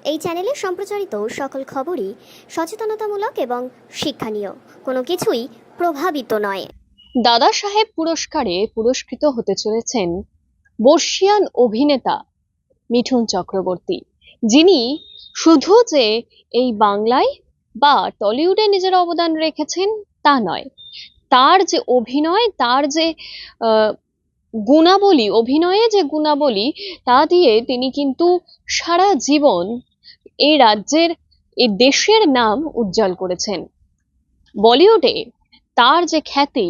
এই চ্যানেলে সম্প্রচারিত সকল খবরই সচেতনতামূলক এবং শিক্ষণীয়, কোনো কিছুই প্রভাবিত নয়। দাদা সাহেব পুরস্কারে পুরস্কৃত হতে চলেছেন বর্ষিয়ান অভিনেতা মিঠুন চক্রবর্তী, যিনি শুধু যে এই বাংলায় বা টলিউডে নিজের অবদান রেখেছেন তা নয়, তার যে অভিনয়, তার যে গুণাবলী, অভিনয়ে যে গুণাবলী, তা দিয়ে তিনি কিন্তু সারা জীবন এই রাজ্যের, এই দেশের নাম উজ্জ্বল করেছেন। বলিউডে তার যে খ্যাতি,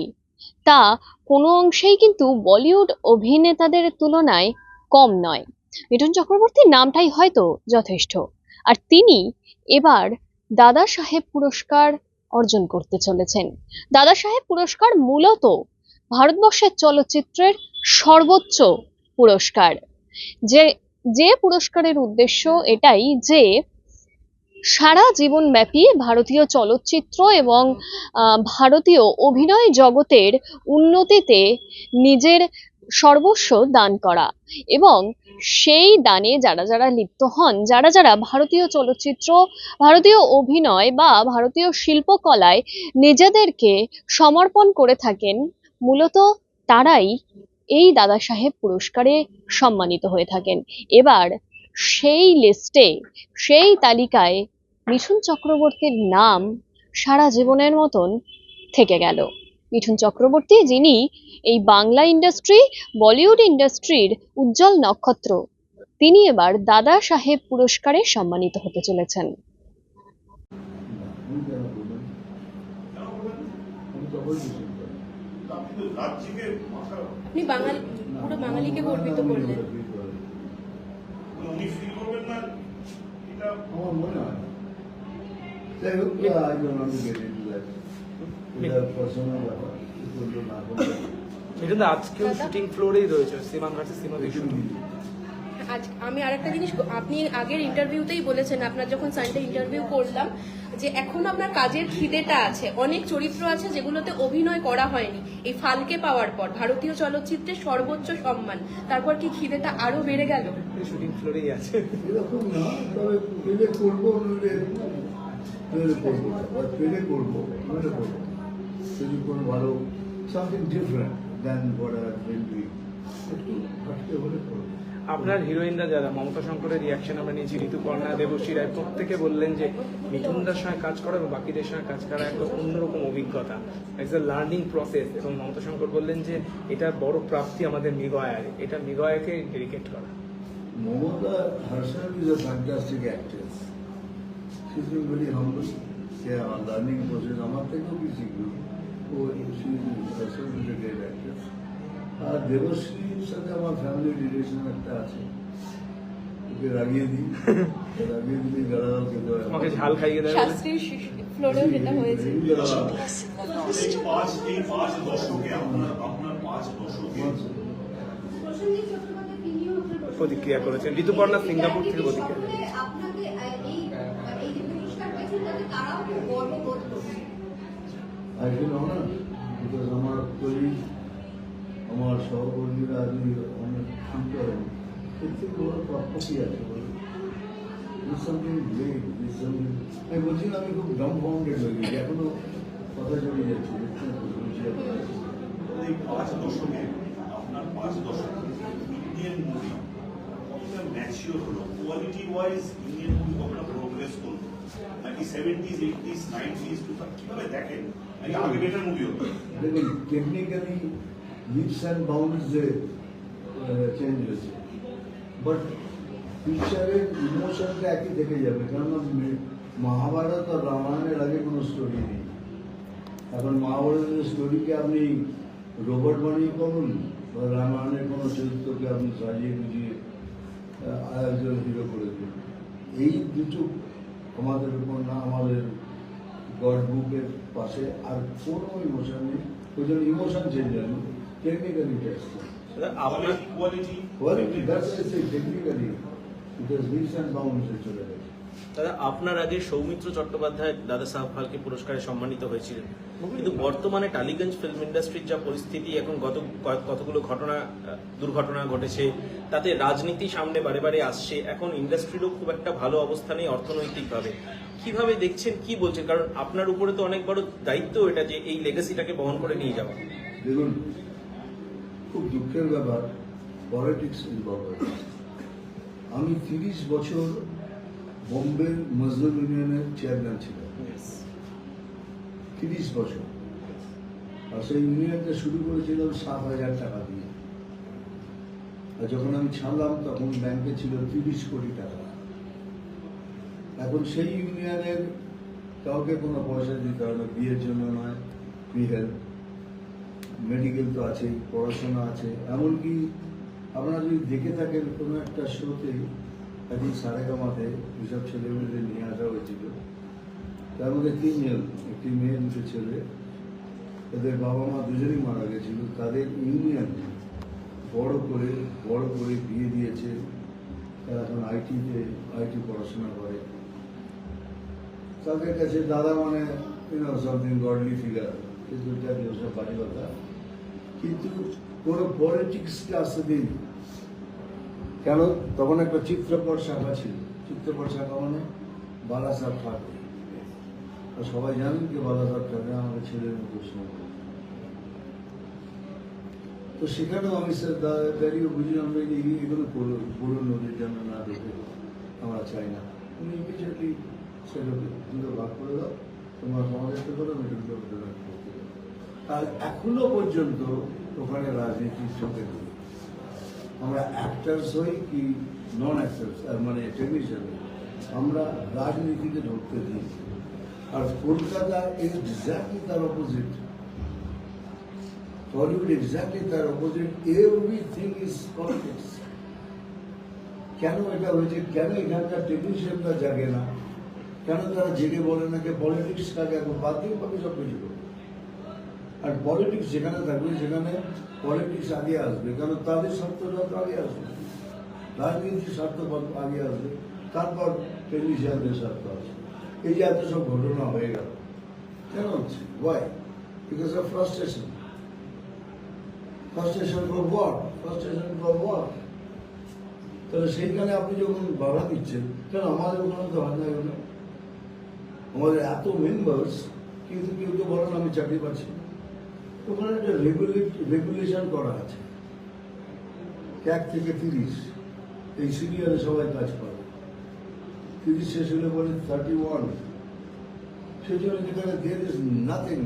তা কোনো অংশেই কিন্তু বলিউড অভিনেতাদের তুলনায় কম নয়। মিঠুন চক্রবর্তীর নামটাই হয়তো যথেষ্ট। আর তিনি এবার দাদা সাহেব পুরস্কার অর্জন করতে চলেছেন। দাদা সাহেব পুরস্কার মূলত ভারতবর্ষের চলচ্চিত্রের সর্বোচ্চ পুরস্কার। যে পুরস্কারের উদ্দেশ্য এটাই যে সারা জীবনব্যাপী ভারতীয় চলচ্চিত্র এবং ভারতীয় অভিনয় জগতের উন্নতিতে নিজের সর্বস্ব দান করা, এবং সেই দানে যারা যারা লিপ্ত হন, যারা যারা ভারতীয় চলচ্চিত্র, ভারতীয় অভিনয় বা ভারতীয় শিল্পকলায় নিজেদেরকে সমর্পণ করে থাকেন, মূলত তারাই এই দাদা সাহেব পুরস্কারে সম্মানিত হয়ে থাকেন। এবার সেই লিস্টে, সেই তালিকায় মিঠুন চক্রবর্তীর নাম সারা জীবনের মতন থেকে গেল। মিঠুন চক্রবর্তী, যিনি এই বাংলা ইন্ডাস্ট্রি, বলিউড ইন্ডাস্ট্রির উজ্জ্বল নক্ষত্র, তিনি এবার দাদা সাহেব পুরস্কারে সম্মানিত হতে চলেছেন। আপনি বাঙালি, পুরো বাঙালিকে গর্বিত করলেন। উনি ফিল করবেন না এটা আমার মনে হয় না। যাই হোক, I don't want to get into that. এটা personal ব্যাপার, কি করলো না করলো। এটা তো আজকেও শুটিং ফ্লোরেই রয়েছে, সীমান ভার্সেস সীমাতে শুটিং। আজ আমি আরেকটা জিনিস, আপনি আগের ইন্টারভিউতেই বলেছেন, আপনার যখন সানডে ইন্টারভিউ করলাম, যে এখনো আপনার কাজের খিদেটা আছে। অনেক চরিত্র আছে যেগুলোতে অভিনয় করা হয়নি। এই ফালকে পাওয়ার পর ভারতীয় চলচ্চিত্রের সর্বোচ্চ সম্মান, তারপর কি খিদেটা আরো বেড়ে গেল? শুটিং ফ্লোরেই আছে। এরকম না, তবে পেলে করবো, পেলে করবো, পেলে করবো, নইলে করবো। যদি কোনো ভালো something different than what I have been doing, একটু হাঁটতে হলে করবো। আপনার হিরোইনরা যারা, মমতা শঙ্করের রিয়াকশন আমরা নিয়েছি, ঋতুপর্ণা, দেবশ্রী রায়, প্রত্যেকে বললেন যে মিঠুনদার সঙ্গে কাজ করা এবং বাকিদের সঙ্গে কাজ করা একটা অন্যরকম অভিজ্ঞতা, ইটস এ লার্নিং প্রসেস। এবং মমতা শঙ্কর বললেন যে এটা বড় প্রাপ্তি আমাদের মৃগয়ার, এটা মৃগয়াকে ডেডিকেট করা। Momota herself is a fantastic actress. She's been very humble. She is a learning process. আমার থেকেও কি শিখবে? ও she herself is a great actress. আর দেবশ্রীর সাথে আমার ফ্যামিলি রিলেশন একটা আছে। ওকে রাগিয়ে দিই, রাগিয়ে দিলে গালাগাল খেতে হয়। আমাকে ঝাল খাইয়ে দেয়। শাস্ত্রীর ফ্লোরেও যেটা হয়েছে। এই পাঁচ দশকে আপনার 5 দশকে প্রতিক্রিয়া করেছেন। ঋতুপর্ণা সিঙ্গাপুর থেকে প্রতিক্রিয়া। I feel honored because আমার কলিগ, আমার সহকর্মীরা আজকে অনেক শান্ত হয়। এর থেকে বড় প্রাপ্য কি আছে বলুন? আমি বলছি না, আমি খুব ডাম্ববাউন্ডেড হয়ে গেছি, এখনো কথা চলে যাচ্ছে। এই 5 দশকে আপনার 5 দশকে ইন্ডিয়ান মুভি কতটা ম্যাচিওর হলো, কোয়ালিটি ওয়াইজ ইন্ডিয়ান মুভি কতটা প্রোগ্রেস করলো, নাকি 70s 80s 90s কিভাবে দেখেন? নাকি আগে বেটার মুভি হতো? দেখুন, টেকনিক্যালি লিপস অ্যান্ড বাউন্ডসে চেঞ্জ হয়েছে, বাট পিকচারের ইমোশনটা একই থেকে যাবে। কেননা মহাভারত আর রামায়ণের আগে কোনো স্টোরি নেই। এখন মহাভারতের স্টোরিকে আপনি রোবট বানিয়ে করুন, বা রামায়ণের কোনো চরিত্রকে আপনি সাজিয়ে গুজিয়ে আয়োজন হিরো করে দিন, এই দুটো আমাদের উপর না, আমাদের গড বুকের পাশে আর কোনো ইমোশন নেই। ওই জন্য ইমোশন চেঞ্জ হয়নি, technically test quality quality that's technically, because leaps and বাউন্ডসে চলে গেছে। দাদা, আপনার আগে সৌমিত্র চট্টোপাধ্যায় দাদা সাহেব ফালকে পুরস্কারে সম্মানিত হয়েছিলেন, কিন্তু বর্তমানে টালিগঞ্জ ফিল্ম ইন্ডাস্ট্রির যা পরিস্থিতি, এখন কতগুলো দুর্ঘটনা ঘটেছে, তাতে রাজনীতি সামনে বারে বারে আসছে, এখন ইন্ডাস্ট্রিরও খুব একটা ভালো অবস্থা নেই অর্থনৈতিকভাবে। কিভাবে দেখছেন, কি বলছেন? কারণ আপনার উপরে তো অনেক বড় দায়িত্ব এটা, যে এই লেগাসিটাকে বহন করে নিয়ে যাওয়া। দেখুন, খুব দুঃখের ব্যাপার, পলিটিক্স ইনভলভ হয়েছে। আমি 30 বছর বোম্বে মজদুর ইউনিয়নের চেয়ারম্যান ছিলাম, 30 বছর। আর সেই ইউনিয়নটা শুরু করেছিলাম 7,000 টাকা দিয়ে। আর যখন আমি ছাড়লাম তখন ব্যাংকে ছিল 30 কোটি টাকা। এখন সেই ইউনিয়নের কাউকে কোনো পয়সা দিতে হয় না, বিয়ের জন্য নয়, ফ্রি হেলথ, মেডিকেল তো আছেই, পড়াশোনা আছে। এমনকি আপনারা যদি দেখে থাকেন কোনো একটা শোতে, একদিন সারেগামাতে যেসব ছেলেমেয়েদের নিয়ে আসা হয়েছিল, তার মধ্যে 3 জন, একটি মেয়ে, 2 ছেলে, তাদের বাবা মা দুজনেই মারা গেছিল। তাদের ইউনিয়ন বড় করে বিয়ে দিয়েছে। তারা এখন আইটি পড়াশোনা করে। তাদের কাছে দাদা মানে সামথিং গডলি ফিগার, কিন্তু ওসব বাড়ি কথা। কিন্তু কোনো পলিটিক্সকে আসতে দিন কেন? তখন একটা চিত্রপট শাখা ছিল। চিত্রপট শাখা মানে বালাসাহেব ঠাকুর। আর সবাই জানেন যে বালাসাহেব ঠাকুর আমাদের ছেলের মতো সময়। তো সেখানেও আমি স্যার দাঁড়িয়ে বুঝি, আমরা এগুলো পুরো নদীর জন্য না দেখে আমরা চাই না। উনি ইমিডিয়েটলি সেটাকে দুটো ভাগ করে দাও, তোমার সমাজের করো, মিডিল করতে দাও। আর এখনো পর্যন্ত ওখানে রাজনীতির চোখে দিই। আমরা অ্যাক্টার্স হই কি নন অ্যাক্টার্স, মানে টেকনিশিয়ান, আমরা রাজনীতিকে ঢুকতে দিই। আর কলকাতা এক্স্যাক্টলি তার অপোজিট, টলিউড এক্স্যাক্টলি তার অপোজিট। Everything is politics. কেন এটা হয়েছে? কেন এখানকার টেকনিশিয়ানরা জাগে না? কেন তারা জেগে বলে না যে পলিটিক্স কাকে এখন বাদ দিয়ে বাকি সব কিছু করবে? আর পলিটিক্স যেখানে থাকবে সেখানে পলিটিক্স আগে আসবে, কারণ তাদের স্বার্থটা তো আগে আসবে, রাজনীতির স্বার্থ আগে আসবে, তারপর টেকনিশিয়ানদের স্বার্থ আসবে। এই যে এত সব ঘটনা হয়ে গেল, কেন হচ্ছে? Why? Because of frustration. Frustration for what? Frustration for what? তাহলে সেইখানে আপনি যখন বাধা দিচ্ছেন, কেন আমাদের ওখানে তো হয় না এগুলো? আমাদের এত মেম্বার্স, কিন্তু কেউ তো বলেন আমি চাকরি পাচ্ছি। ওখানে একটা রেগুলেশন করা আছে, 1 থেকে 30 এই সিরিয়ালে সবাই কাজ করে। 30 শেষ হলে বলে 31। সেই জন্য যেখানে দেয়ার ইজ নাথিং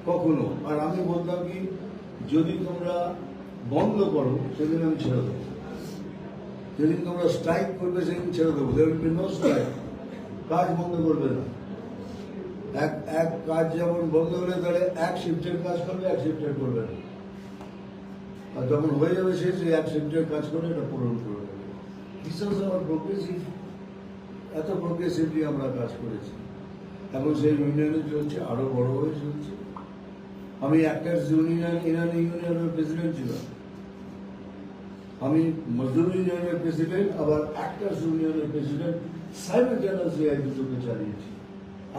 কখনো। আর আমি বলতাম কি, যদি তোমরা বন্ধ করো সেদিন আমি ছেড়ে দেবো, যেদিন তোমরা স্ট্রাইক করবে সেদিন ছেড়ে দেবো। There will be no strike. কাজ বন্ধ করবে না। এক কাজ যেমন বন্ধ হলে তাহলে 1 শিফটের কাজ করবে, 1 শিফটের করবে না। আর যখন হয়ে যাবে শেষ, 1 শিফটের কাজ করে এটা পূরণ করবে। বিশ্বাস আমার প্রোগ্রেসিভ, এত প্রোগ্রেসিভলি আমরা কাজ করেছি। এখন সেই ইউনিয়নে চলছে, আরো বড় হয়ে চলছে। আমি অ্যাক্টার্স ইউনিয়নের প্রেসিডেন্ট ছিলাম, আমি মজদুর ইউনিয়নের প্রেসিডেন্ট, আবার অ্যাক্টার্স ইউনিয়নের প্রেসিডেন্ট। সাইমেলটেনিয়াসলি এই দুটোকে চালিয়েছি,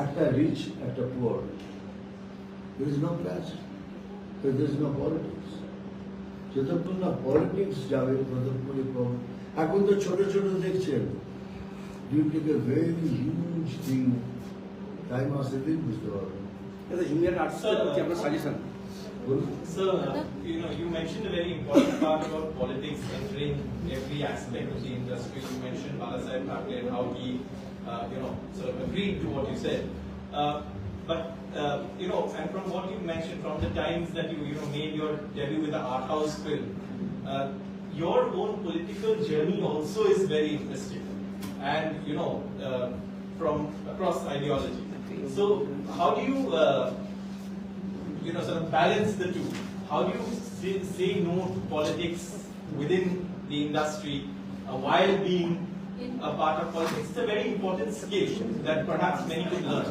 একটা রিচ, একটা poor. There is no clash, there is no politics. যতক্ষণ না পলিটিক্স যাবে ততক্ষণ প্রবলেম। এখন তো ছোট ছোট দেখছেন, do take a very huge thing, time আসতে দিন বুঝতে পারবেন। ইন্ডিয়ান আর্টিস্টকে আপনার সাজেশন বলুন। Sir, you mentioned a very important part about politics entering every aspect of the industry. You mentioned Balasaheb Thackeray and how he, sort of agreed to what you said. But and from what you mentioned, from the times that you made your debut with the art house film, your own political journey also is very interesting, and from across ideology. So how do you sort of balance the two? How do you say no to politics within the industry while being a part of politics? It's a very important skill that perhaps many could learn.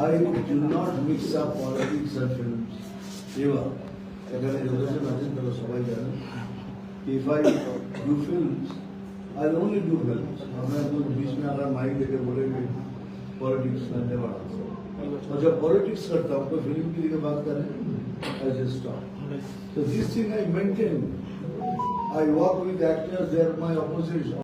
I do not mix up politics and films. Ever. If I do films, I'll only do films. मैं कुछ बीच में अगर mic लेके बोलेंगे politics में never answer. और जब politics करता हूँ तो फिल्म के लिए बात करें I just stop. So this thing I maintain. I work with actors, they are my opposition.